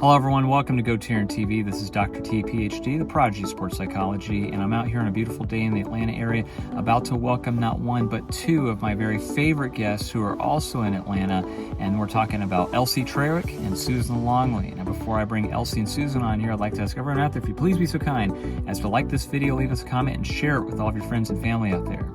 Hello everyone, welcome to GoTarryn TV. This is Dr. T, PhD, the Prodigy of Sports Psychology, and I'm out here on a beautiful day in the Atlanta area, about to welcome not one, but two of my very favorite guests who are also in Atlanta, and we're talking about Elsie Trawick and Susan Longley. Now before I bring Elsie and Susan on here, I'd like to ask everyone out there, if you please be so kind as to like this video, leave us a comment, and share it with all of your friends and family out there.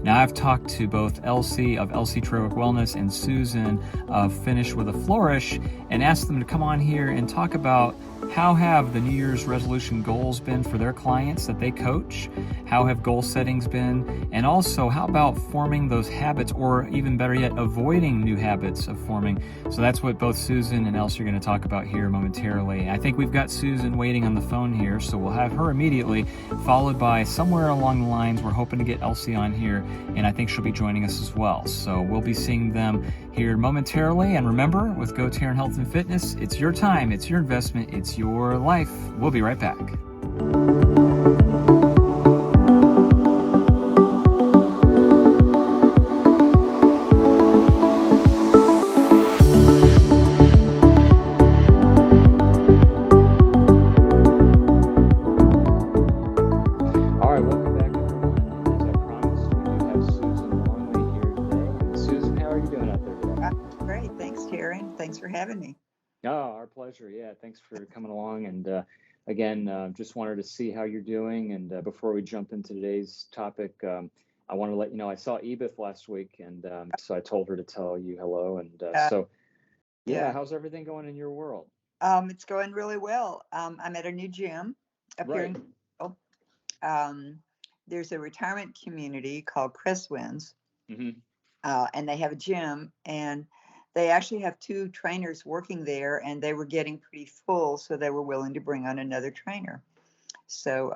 Now I've talked to both Elsie of Elsie Trawick Wellness and Susan of Finish with a Flourish, and asked them to come on here and talk about how have the New Year's resolution goals been for their clients that they coach, how have goal settings been, and also how about forming those habits, or even better yet, avoiding new habits of forming. So that's what both Susan and Elsie are going to talk about here momentarily. I think we've got Susan waiting on the phone here, so we'll have her immediately, followed by somewhere along the lines, we're hoping to get Elsie on here, and I think she'll be joining us as well. So we'll be seeing them here momentarily. And remember, with GoTarryn Health and Fitness, it's your time, it's your investment, it's your life. We'll be right back. Our pleasure. Yeah, thanks for coming along. And again, just wanted to see how you're doing. And before we jump into today's topic, I want to let you know I saw Edith last week, and so I told her to tell you hello. And yeah, how's everything going in your world? It's going really well. I'm at a new gym up here in there's a retirement community called Crestwinds, and they have a gym, and they actually have two trainers working there, and they were getting pretty full, so they were willing to bring on another trainer. So,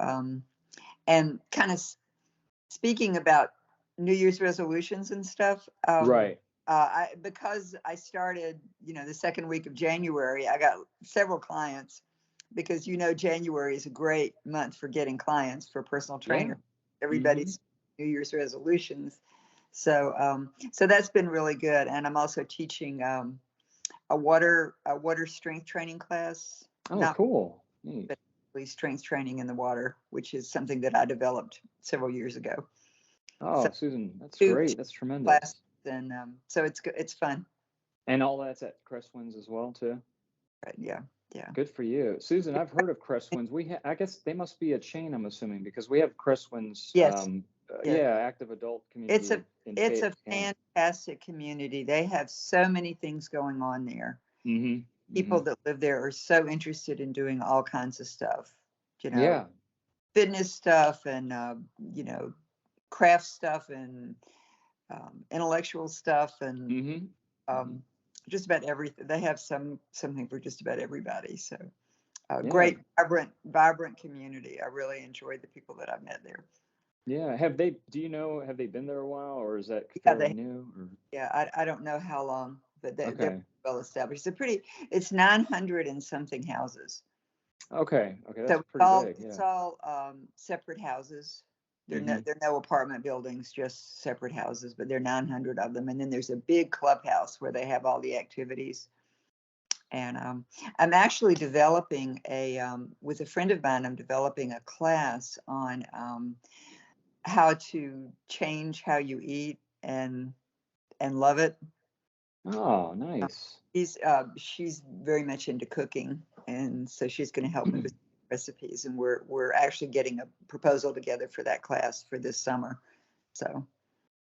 and kind of speaking about New Year's resolutions and stuff, because I started, the second week of January, I got several clients, because January is a great month for getting clients for personal trainer. Everybody's New Year's resolutions. So so that's been really good. And I'm also teaching a water strength training class. Oh, cool. But strength training in the water, which is something that I developed several years ago. Oh, so, Susan, that's great. That's tremendous. And so it's fun. And all that's at Crestwinds as well, too? Right, yeah. Good for you. Susan, I've heard of Crestwinds. I guess they must be a chain, I'm assuming, because we have Crestwinds. Yes. Active adult community. It's a fantastic community. They have so many things going on there. People that live there are so interested in doing all kinds of stuff, fitness stuff, and craft stuff, and intellectual stuff, and just about everything. They have something for just about everybody. So great, vibrant community. I really enjoyed the people that I've met there. Yeah. Have they been there a while, or is that fairly new? Or? Yeah, I don't know how long, but they're well established. It's 900 and something houses. Okay, that's pretty big. It's all separate houses. There are no apartment buildings, just separate houses, but there are 900 of them. And then there's a big clubhouse where they have all the activities. And I'm actually developing with a friend of mine, I'm developing a class on how to change how you eat and love it. Oh, nice. She's very much into cooking, and so she's going to help me with recipes, and we're actually getting a proposal together for that class for this summer. So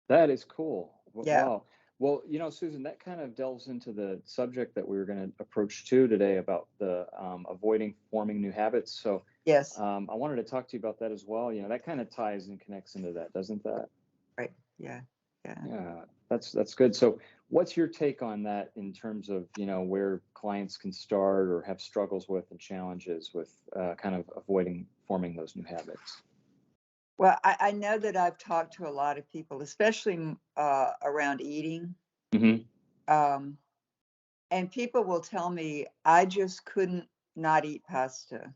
that is cool. Yeah. Wow. Well, Susan, that kind of delves into the subject that we were going to approach today about the avoiding forming new habits. So yes, I wanted to talk to you about that as well. That kind of ties and connects into that, doesn't that? Right. Yeah. That's good. So what's your take on that in terms of where clients can start or have struggles with and challenges with kind of avoiding forming those new habits? Well, I know that I've talked to a lot of people, especially around eating. And people will tell me, I just couldn't not eat pasta.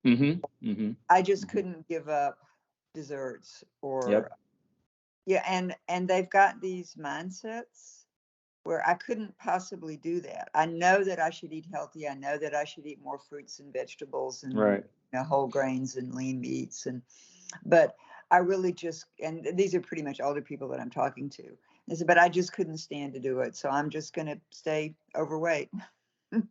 I just couldn't give up desserts, or and they've got these mindsets where I couldn't possibly do that. I know that I should eat healthy. I know that I should eat more fruits and vegetables and whole grains and lean meats. But I really just, and these are pretty much older people that I'm talking to. I said, but I just couldn't stand to do it. So I'm just going to stay overweight. So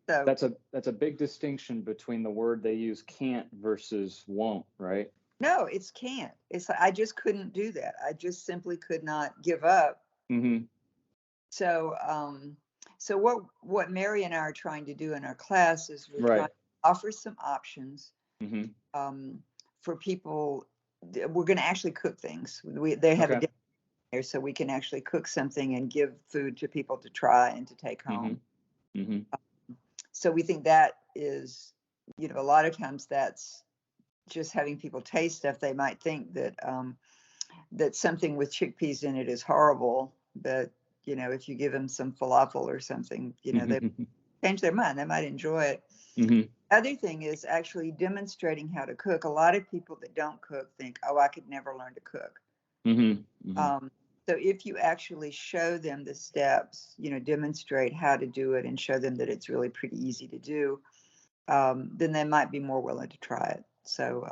that's a big distinction between the word they use, can't versus won't, right? No, it's can't. It's like, I just couldn't do that. I just simply could not give up. So, so what Mary and I are trying to do in our class is we're trying to offer some options for people. We're going to actually cook things. They have a dinner there, so we can actually cook something and give food to people to try and to take home. So we think that is, a lot of times that's just having people taste stuff. They might think that that something with chickpeas in it is horrible, but if you give them some falafel or something, they change their mind. They might enjoy it. Other thing is actually demonstrating how to cook. A lot of people that don't cook think, oh, I could never learn to cook. So if you actually show them the steps, demonstrate how to do it and show them that it's really pretty easy to do, then they might be more willing to try it. So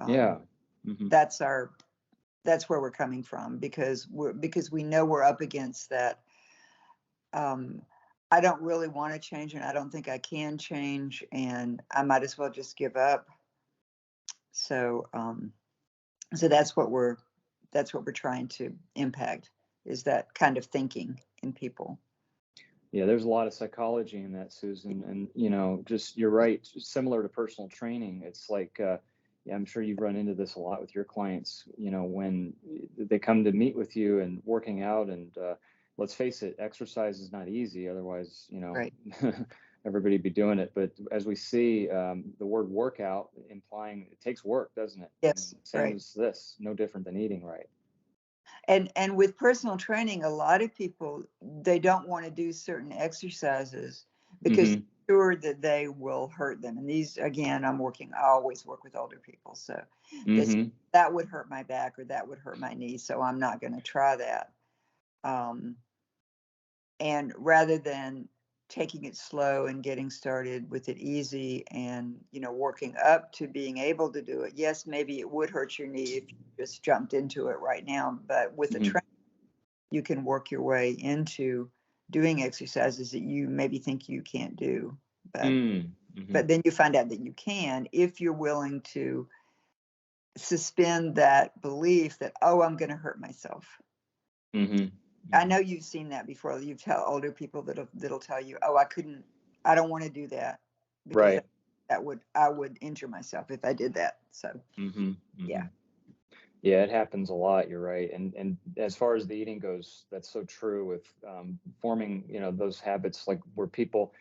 that's where we're coming from, because we know we're up against that. I don't really want to change, and I don't think I can change, and I might as well just give up. So so that's what we're trying to impact, is that kind of thinking in people. Yeah, there's a lot of psychology in that, Susan, and just, you're right, similar to personal training. It's like I'm sure you've run into this a lot with your clients, when they come to meet with you and working out, and let's face it, exercise is not easy. Otherwise, everybody'd be doing it. But as we see, the word workout implying it takes work, doesn't it? Yes. Same as this, no different than eating right. And with personal training, a lot of people, they don't want to do certain exercises because they're sure that they will hurt them. And these, again, I always work with older people. So that would hurt my back or that would hurt my knee. So I'm not going to try that. And rather than taking it slow and getting started with it easy and, working up to being able to do it. Yes, maybe it would hurt your knee if you just jumped into it right now, but with a trainer, you can work your way into doing exercises that you maybe think you can't do. But then you find out that you can, if you're willing to suspend that belief that, oh, I'm going to hurt myself. I know you've seen that before. You tell older people that'll tell you, oh, I don't want to do that. Because I would injure myself if I did that. So, yeah, it happens a lot. You're right. And as far as the eating goes, that's so true with forming, those habits, like where people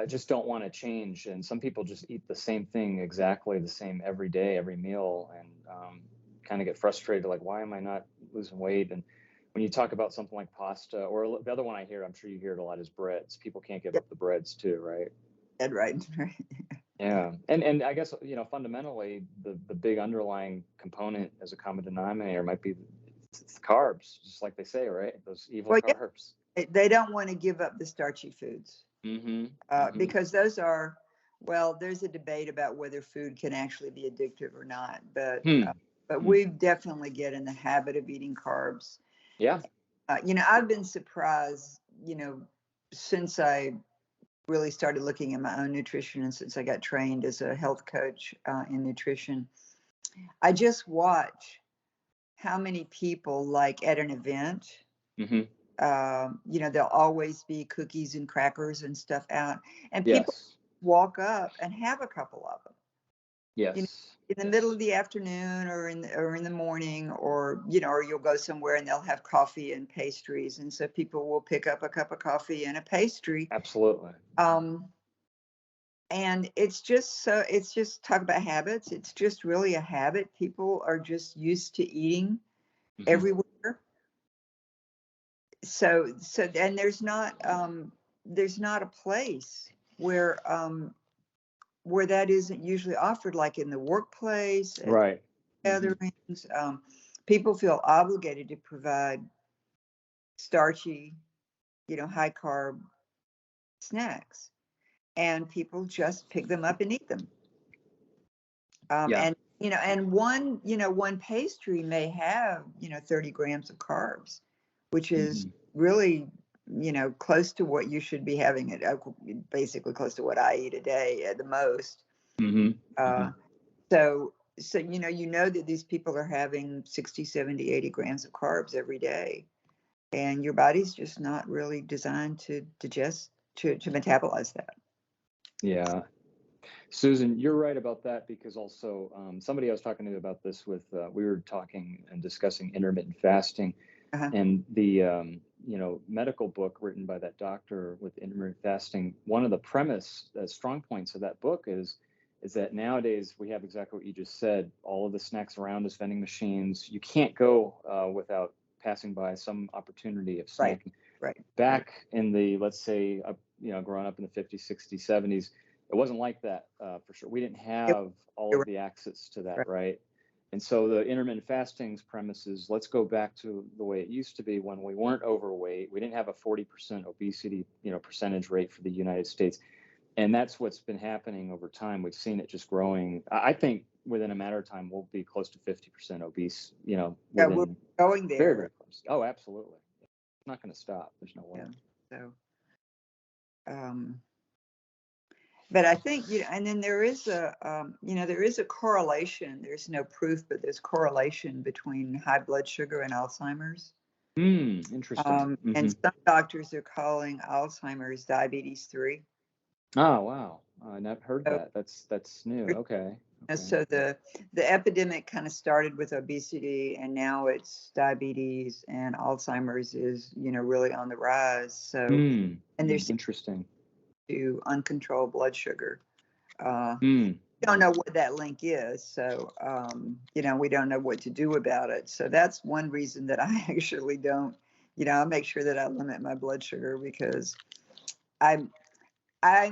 just don't want to change. And some people just eat the same thing, exactly the same every day, every meal, and kind of get frustrated, like, why am I not losing weight? And when you talk about something like pasta, or the other one I hear, I'm sure you hear it a lot, is breads. People can't give up the breads too, right? Right. Yeah. And I guess, fundamentally, the big underlying component as a common denominator might be it's carbs, just like they say, right? Those evil carbs. They don't want to give up the starchy foods because those are, there's a debate about whether food can actually be addictive or not. But we definitely get in the habit of eating carbs. Yeah. I've been surprised, since I really started looking at my own nutrition and since I got trained as a health coach in nutrition, I just watch how many people, like at an event, there'll always be cookies and crackers and stuff out, and people walk up and have a couple of them. Yes. In the middle of the afternoon or in the morning, or you'll go somewhere and they'll have coffee and pastries, and so people will pick up a cup of coffee and a pastry. Absolutely. And it's just talk about habits. It's just really a habit. People are just used to eating everywhere. So and there's not a place where that isn't usually offered, like in the workplace, right? Gatherings. People feel obligated to provide starchy, high carb snacks, and people just pick them up and eat them. And and one pastry may have 30 grams of carbs, which is really close to what you should be having. It basically close to what I eat a day at the most. So that these people are having 60, 70, 80 grams of carbs every day, and your body's just not really designed to digest, to metabolize that. Yeah. Susan, you're right about that, because also somebody I was talking to about this with, we were talking and discussing intermittent fasting, and the medical book written by that doctor with intermittent fasting. One of the strong points of that book is that nowadays we have exactly what you just said. All of the snacks around us, vending machines. You can't go without passing by some opportunity of snacking. Right. Back in the, let's say, growing up in the 50s, 60s, 70s. It wasn't like that for sure. We didn't have all of the access to that, right? And so the intermittent fasting's premise is, let's go back to the way it used to be when we weren't overweight. We didn't have a 40% obesity, percentage rate for the United States. And that's what's been happening over time. We've seen it just growing. I think within a matter of time, we'll be close to 50% obese, we're going there. Very, very close. Oh, absolutely. It's not going to stop. There's no way. Yeah. So, but I think, and then there is a correlation. There's no proof, but there's correlation between high blood sugar and Alzheimer's. Interesting. And some doctors are calling Alzheimer's diabetes 3. Oh, wow. I never heard that. That's new. Okay. So the epidemic kind of started with obesity, and now it's diabetes, and Alzheimer's is, really on the rise. So, and there's interesting to uncontrolled blood sugar. We don't know what that link is. So, we don't know what to do about it. So that's one reason that I actually don't, I make sure that I limit my blood sugar, because I'm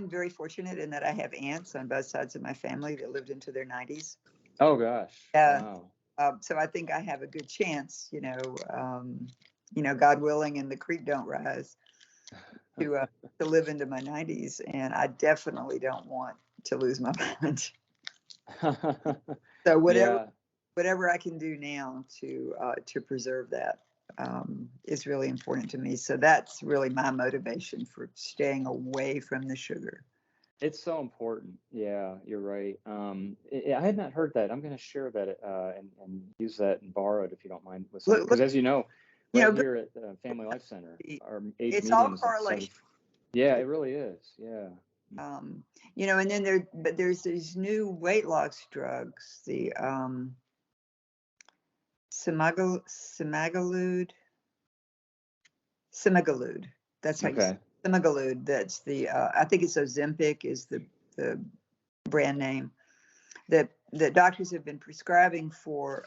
very fortunate in that I have aunts on both sides of my family that lived into their 90s. Oh, gosh. Wow. So I think I have a good chance, God willing, and the creek don't rise, to live into my 90s. And I definitely don't want to lose my mind. So whatever I can do now to preserve that is really important to me. So that's really my motivation for staying away from the sugar. It's so important. Yeah, you're right. I had not heard that. I'm going to share that and use that and borrow it, if you don't mind. Because as you know, here at the Family Life Center, our age it's median all is correlation. Yeah, it really is. Yeah. And then there's these new weight loss drugs, the semaglutide. That's how you say semaglutide. That's the I think it's Ozempic is the brand name that doctors have been prescribing for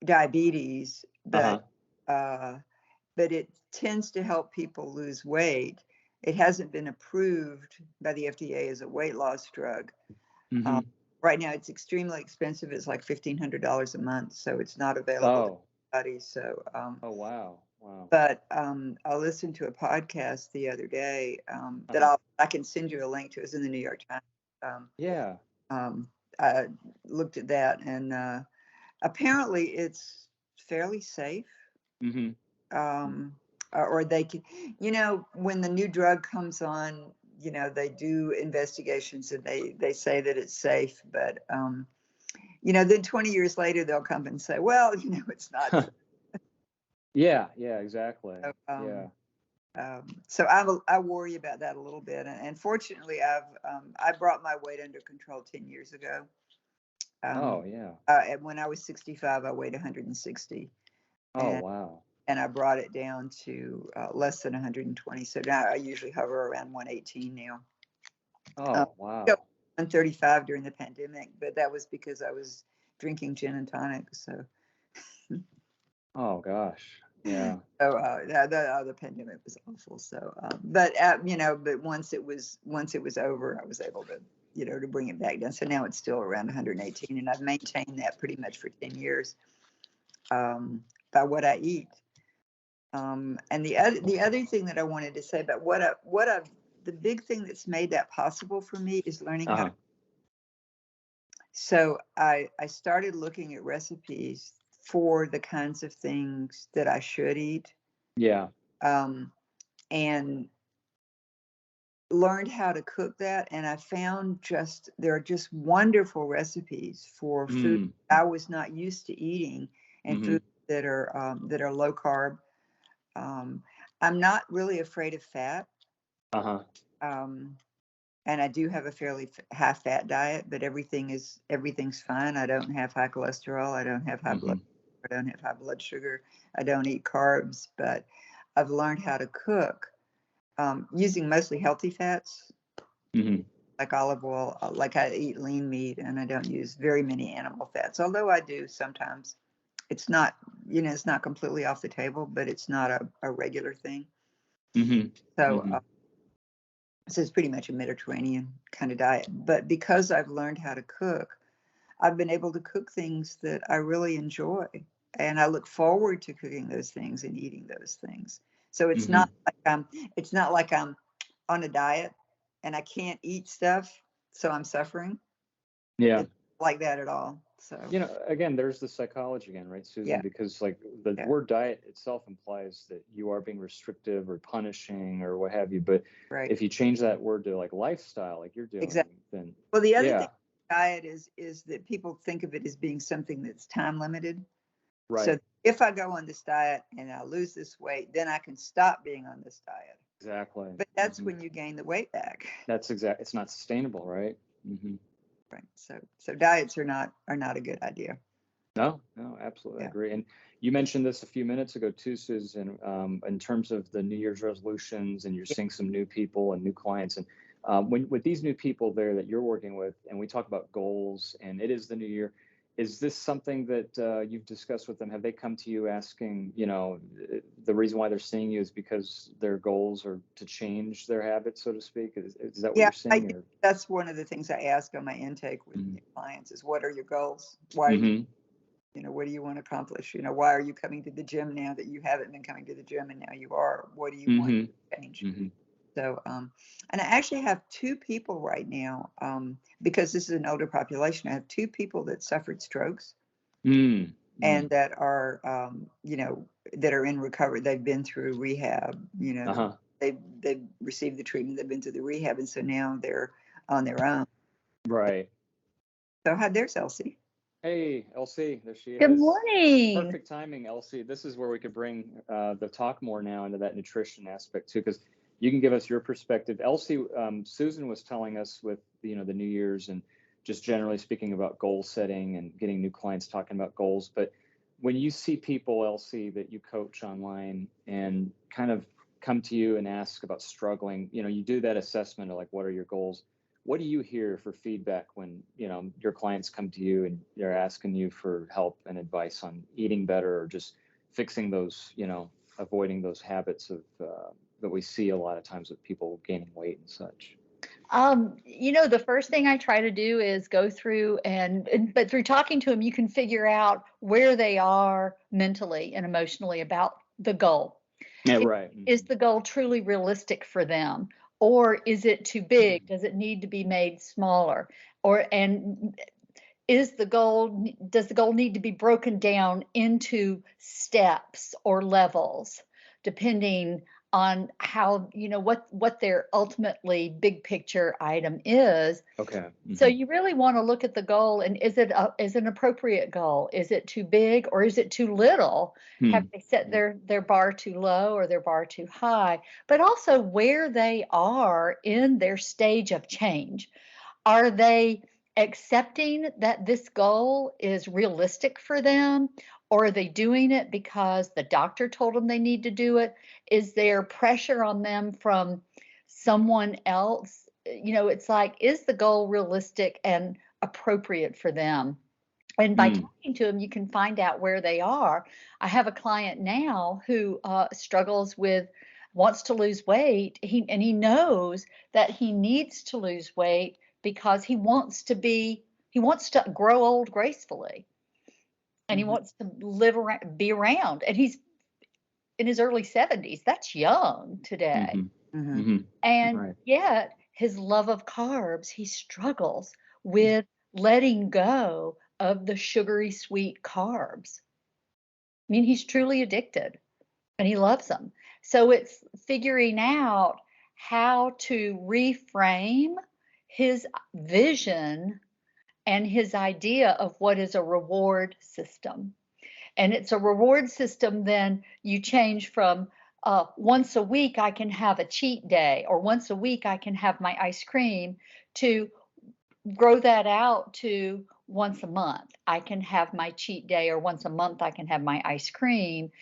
diabetes, but it tends to help people lose weight. It hasn't been approved by the FDA as a weight loss drug. Right now, it's extremely expensive. It's like $1,500 a month, so it's not available to everybody. So, wow. But I listened to a podcast the other day that I can send you a link to. It's in the New York Times. I looked at that, and apparently it's fairly safe. Or they can, when the new drug comes on, they do investigations and they say that it's safe, but then 20 years later they'll come and say, well, it's not. Yeah, exactly. So I worry about that a little bit, and fortunately I brought my weight under control 10 years ago. When I was 65, I weighed 160. Wow. And I brought it down to less than 120. So now I usually hover around 118 now. Wow. 135 during the pandemic, but that was because I was drinking gin and tonic. So. Oh gosh. Yeah. So the pandemic was awful. So, but once it was over, I was able to, to bring it back down. So now it's still around 118, and I've maintained that pretty much for 10 years. by what I eat. And the other thing that I wanted to say about the big thing that's made that possible for me is learning how to. So I started looking at recipes for the kinds of things that I should eat. Yeah. And learned how to cook that, and I found there are just wonderful recipes for food I was not used to eating, and food that are low carb. I'm not really afraid of fat. And I do have a fairly high fat diet, but everything's fine. I don't have high cholesterol. I don't have high blood. I don't have high blood sugar. I don't eat carbs, but I've learned how to cook using mostly healthy fats, like olive oil. Like I eat lean meat, and I don't use very many animal fats, although I do sometimes. It's not, it's not completely off the table, but it's not a regular thing. So it's pretty much a Mediterranean kind of diet. But because I've learned how to cook, I've been able to cook things that I really enjoy. And I look forward to cooking those things and eating those things. So it's not like I'm on a diet and I can't eat stuff, so I'm suffering. Yeah. It's not like that at all. So, again, there's the psychology again, right, Susan? Yeah. Because like the word diet itself implies that you are being restrictive or punishing or what have you. But if you change that word to like lifestyle, like you're doing, then the other thing diet is that people think of it as being something that's time limited. Right. So if I go on this diet and I lose this weight, then I can stop being on this diet. Exactly. But that's when you gain the weight back. That's exactly. It's not sustainable, right? Right. So diets are not a good idea. No, absolutely. I agree. And you mentioned this a few minutes ago too, Susan, in terms of the New Year's resolutions, and you're seeing some new people and new clients. And with these new people there that you're working with, and we talk about goals, and it is the new year, is this something that you've discussed with them? Have they come to you asking, the reason why they're seeing you is because their goals are to change their habits, so to speak? Is that what you're saying? That's one of the things I ask on my intake with clients is, what are your goals? Why are you, what do you want to accomplish? Why are you coming to the gym now that you haven't been coming to the gym and now you are? What do you want to change? So, and I actually have two people right now, because this is an older population. I have two people that suffered strokes and that are, that are in recovery. They've been through rehab, they've received the treatment, they've been through the rehab. And so now they're on their own. Right. So there's Elsie. Hey, Elsie, there she is. Good morning. Perfect timing, Elsie. This is where we could bring the talk more now into that nutrition aspect too, because you can give us your perspective. Elsie, Susan was telling us with the New Year's and just generally speaking about goal setting and getting new clients talking about goals. But when you see people, Elsie, that you coach online and kind of come to you and ask about struggling, you do that assessment of like, what are your goals? What do you hear for feedback when, your clients come to you and they're asking you for help and advice on eating better or just fixing those, avoiding those habits of that we see a lot of times with people gaining weight and such? The first thing I try to do is go through but through talking to them, you can figure out where they are mentally and emotionally about the goal. Yeah, right. Is the goal truly realistic for them? Or is it too big? Does it need to be made smaller? Does the goal need to be broken down into steps or levels, depending on how, what their ultimately big picture item is? Okay. So you really want to look at the goal, and is it an appropriate goal? Is it too big or is it too little? Have they set their bar too low or their bar too high? But also where they are in their stage of change. Are they accepting that this goal is realistic for them? Or are they doing it because the doctor told them they need to do it? Is there pressure on them from someone else? It's like, is the goal realistic and appropriate for them? And by talking to them, you can find out where they are. I have a client now who wants to lose weight. He knows that he needs to lose weight because he wants to grow old gracefully. and he wants to live around, be around, and he's in his early 70s. That's young today. And Right. yet his love of carbs, he struggles with letting go of the sugary sweet carbs. I mean, he's truly addicted and he loves them. So it's figuring out how to reframe his vision and his idea of what is a reward system. And it's a reward system, then you change from once a week I can have a cheat day, or once a week I can have my ice cream, to grow that out to once a month I can have my cheat day, or once a month I can have my ice cream,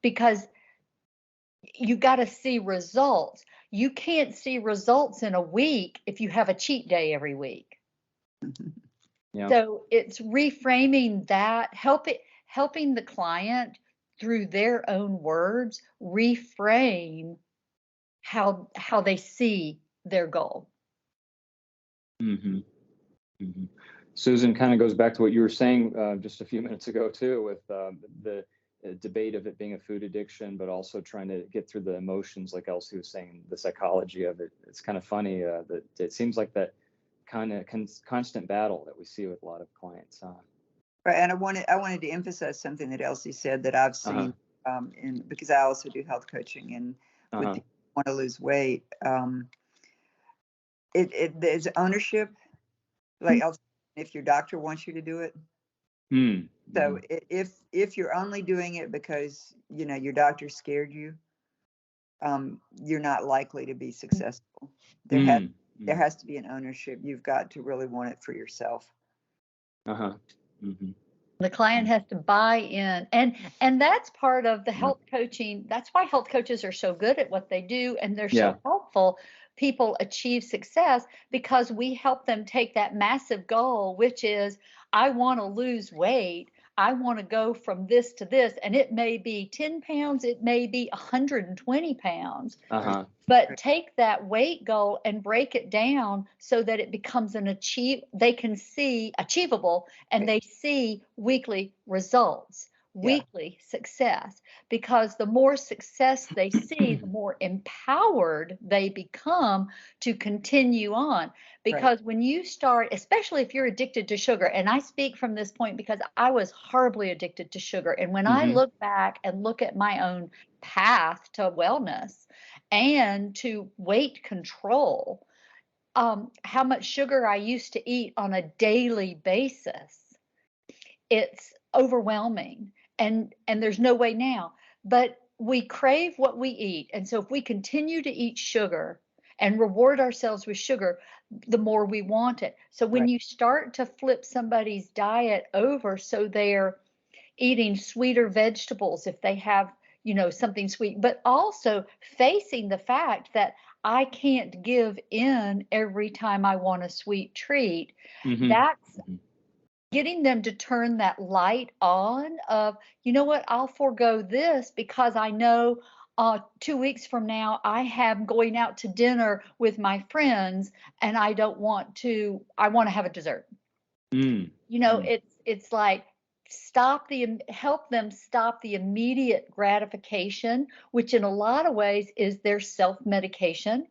because you got to see results. You can't see results in a week if you have a cheat day every week. Yeah. So it's reframing that, helping the client through their own words reframe how they see their goal. Susan, kind of goes back to what you were saying just a few minutes ago too, with the debate of it being a food addiction, but also trying to get through the emotions, like Elsie was saying, the psychology of it. It's kind of funny that it seems like that kind of constant battle that we see with a lot of clients. Right, and I wanted to emphasize something that Elsie said that I've seen, because I also do health coaching, and with people who want to lose weight, there's ownership. Like Elsie, if your doctor wants you to do it. So if you're only doing it because your doctor scared you, you're not likely to be successful. There has to be an ownership. You've got to really want it for yourself. The client has to buy in, and that's part of the health coaching. That's why health coaches are so good at what they do, and they're so helpful. People achieve success because we help them take that massive goal, which is, I want to lose weight. I want to go from this to this, and it may be 10 pounds, it may be 120 pounds. But take that weight goal and break it down so that it becomes they can see achievable, and they see weekly results, weekly success. Because the more success they see, the more empowered they become to continue on. Because when you start, especially if you're addicted to sugar, and I speak from this point because I was horribly addicted to sugar. And when I look back and look at my own path to wellness and to weight control, how much sugar I used to eat on a daily basis, it's overwhelming, and there's no way now. But we crave what we eat, and so if we continue to eat sugar and reward ourselves with sugar, the more we want it. So when you start to flip somebody's diet over so they're eating sweeter vegetables, if they have something sweet, but also facing the fact that I can't give in every time I want a sweet treat. That's getting them to turn that light on of, you know what, I'll forego this because I know 2 weeks from now I have going out to dinner with my friends, and I want to have a dessert. It's like, help them stop the immediate gratification, which in a lot of ways is their self-medication.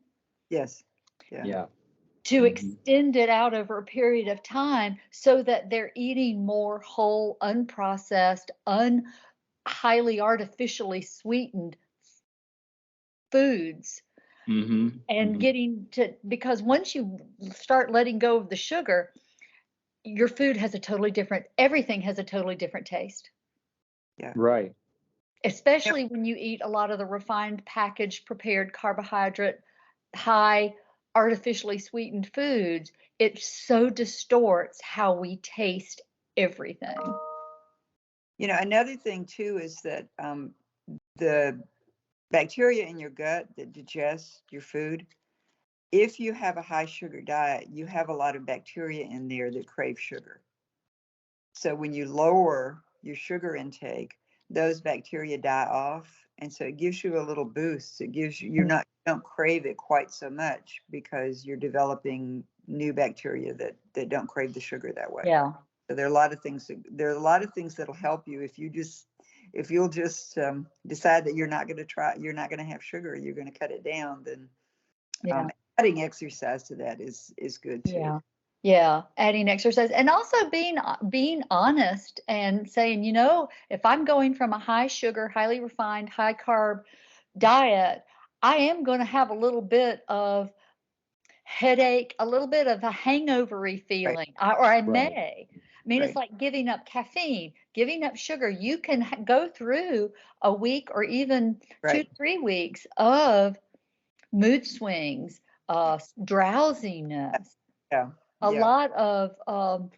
Yes. Yeah. To extend it out over a period of time so that they're eating more whole, unprocessed, highly artificially sweetened foods. And getting to, because once you start letting go of the sugar, your food has everything has a totally different taste. Yeah. Right. Especially when you eat a lot of the refined, packaged, prepared, carbohydrate, high, artificially sweetened foods, it so distorts how we taste everything. Another thing too is that the bacteria in your gut that digest your food, if you have a high sugar diet, you have a lot of bacteria in there that crave sugar. So when you lower your sugar intake, those bacteria die off, and so it gives you a little boost. It gives you, you don't crave it quite so much because you're developing new bacteria that don't crave the sugar that way. Yeah. So there are a lot of things. There are a lot of things that'll help you if you'll just decide that you're not going to have sugar. You're going to cut it down. Then adding exercise to that is good too. Yeah, adding exercise, and also being honest and saying, if I'm going from a high sugar, highly refined, high carb diet, I am going to have a little bit of headache, a little bit of a hangover-y feeling, or I may. I mean, it's like giving up caffeine, giving up sugar. You can go through a week or even 2 to 3 weeks of mood swings, drowsiness, a lot of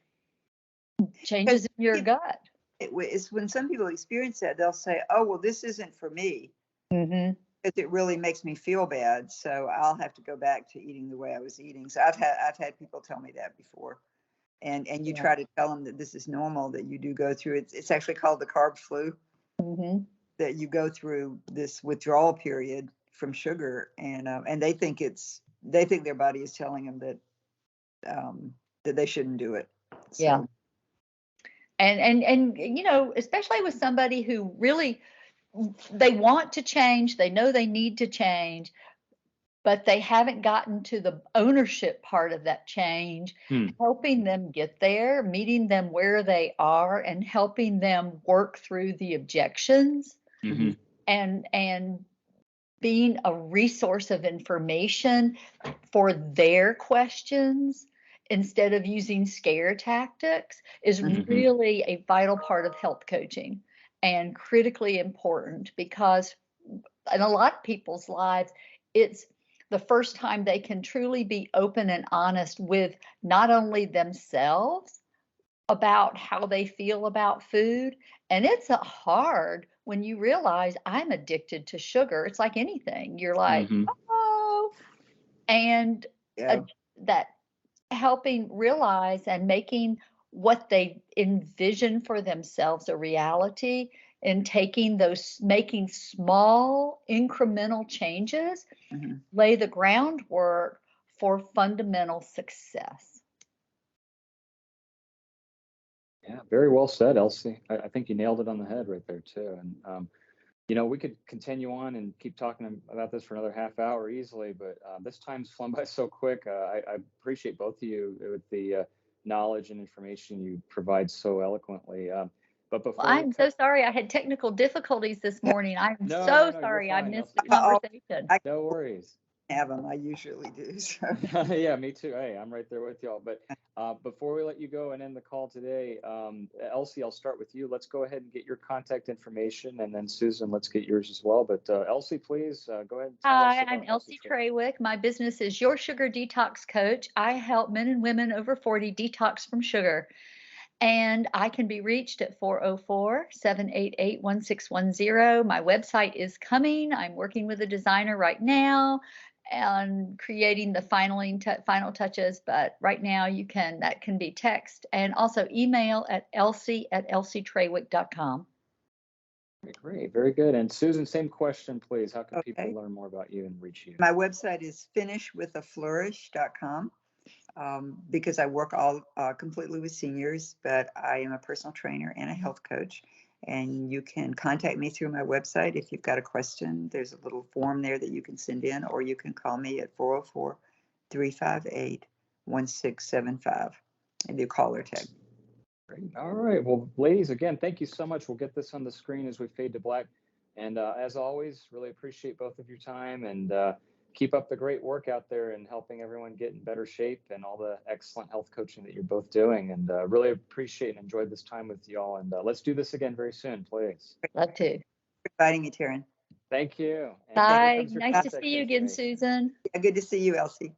changes in your gut. It's when some people experience that, they'll say, "Oh, well, this isn't for me." Because it really makes me feel bad, so I'll have to go back to eating the way I was eating. So I've had people tell me that before, and you try to tell them that this is normal, that you do go through it. It's actually called the carb flu. That you go through this withdrawal period from sugar, and they think their body is telling them that they shouldn't do it. So. And especially with somebody who really, they want to change, they know they need to change, but they haven't gotten to the ownership part of that change, helping them get there, meeting them where they are, and helping them work through the objections, and being a resource of information for their questions instead of using scare tactics is really a vital part of health coaching, and critically important, because in a lot of people's lives, it's the first time they can truly be open and honest with not only themselves about how they feel about food. And it's hard when you realize I'm addicted to sugar. It's like anything. You're like, oh, and that helping realize and making what they envision for themselves a reality, and making small incremental changes, lay the groundwork for fundamental success. Yeah, very well said, Elsie. I think you nailed it on the head right there too. And we could continue on and keep talking about this for another half hour easily, but this time's flown by so quick. I appreciate both of you with the knowledge and information you provide so eloquently. But before I'm so sorry I had technical difficulties this morning. I'm so sorry I missed the conversation. No worries. Have them. I usually do. So. Yeah, me too. Hey, I'm right there with y'all. But before we let you go and end the call today, Elsie, I'll start with you. Let's go ahead and get your contact information, and then Susan, let's get yours as well. But Elsie, please go ahead. Hi, I'm Elsie Trawick. My business is Your Sugar Detox Coach. I help men and women over 40 detox from sugar. And I can be reached at 404-788-1610. My website is coming. I'm working with a designer right now and creating the final touches. But right now that can be text, and also email at elsie@elsietrawick.com. Great. Very good. And Susan, same question, please. How can people learn more about you and reach you? My website is finishwithaflourish.com. Because I work all completely with seniors, but I am a personal trainer and a health coach. And you can contact me through my website if you've got a question. There's a little form there that you can send in, or you can call me at 404-358-1675 and do call or text. Great. All right. Well, ladies, again, thank you so much. We'll get this on the screen as we fade to black. And as always, really appreciate both of your time, and keep up the great work out there and helping everyone get in better shape, and all the excellent health coaching that you're both doing. And really appreciate and enjoyed this time with y'all. And let's do this again very soon, please. Love to. Thanks for inviting me, Taryn. Thank you. And bye. Nice to see you again, Susan. Yeah, good to see you, Elsie.